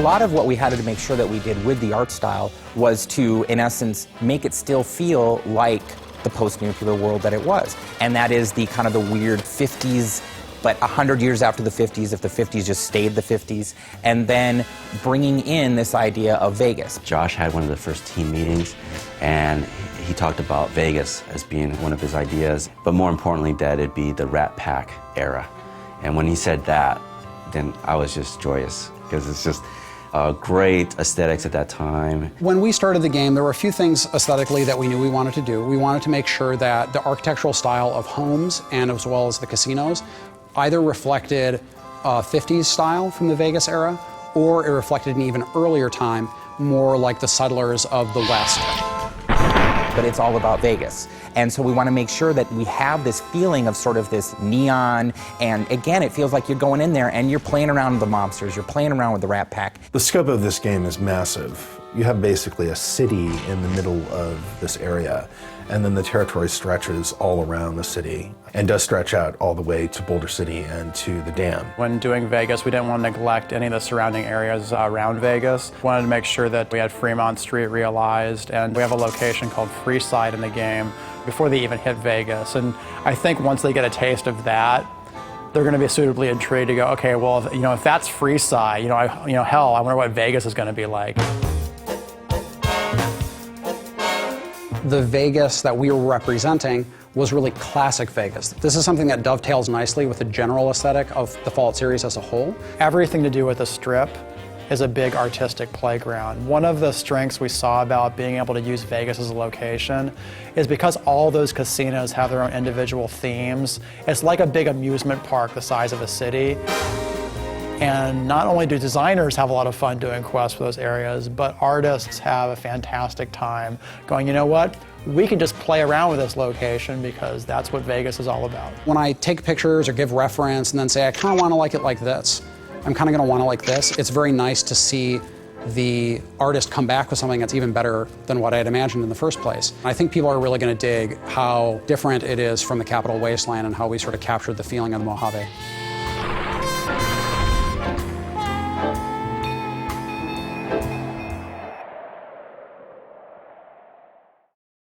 lot of what we had to make sure that we did with the art style was to, in essence, make it still feel like the post-nuclear world that it was. And that is the kind of the weird 50s, but 100 years after the 50s, if the 50s just stayed the 50s, and then bringing in this idea of Vegas. Josh had one of the first team meetings, and he talked about Vegas as being one of his ideas, but more importantly, that it'd be the Rat Pack era. And when he said that, then I was just joyous, because it's just great aesthetics at that time. When we started the game, there were a few things aesthetically that we knew we wanted to do. We wanted to make sure that the architectural style of homes, and as well as the casinos, either reflected 50s style from the Vegas era, or it reflected an even earlier time, more like the settlers of the West. But it's all about Vegas. And so we want to make sure that we have this feeling of sort of this neon, and again, it feels like you're going in there and you're playing around with the mobsters, you're playing around with the Rat Pack. The scope of this game is massive. You have basically a city in the middle of this area, and then the territory stretches all around the city and does stretch out all the way to Boulder City and to the dam. When doing Vegas, we didn't want to neglect any of the surrounding areas around Vegas. We wanted to make sure that we had Fremont Street realized, and we have a location called Freeside in the game before they even hit Vegas. And I think once they get a taste of that, they're going to be suitably intrigued to go, okay, well, if that's Freeside, hell, I wonder what Vegas is going to be like. The Vegas that we were representing was really classic Vegas. This is something that dovetails nicely with the general aesthetic of the Fallout series as a whole. Everything to do with the Strip is a big artistic playground. One of the strengths we saw about being able to use Vegas as a location is because all those casinos have their own individual themes. It's like a big amusement park the size of a city. And not only do designers have a lot of fun doing quests for those areas, but artists have a fantastic time going, you know what? We can just play around with this location because that's what Vegas is all about. When I take pictures or give reference and then say, I kind of want to like it like this, I'm kind of going to want to like this, it's very nice to see the artist come back with something that's even better than what I had imagined in the first place. I think people are really going to dig how different it is from the Capital Wasteland and how we sort of captured the feeling of the Mojave.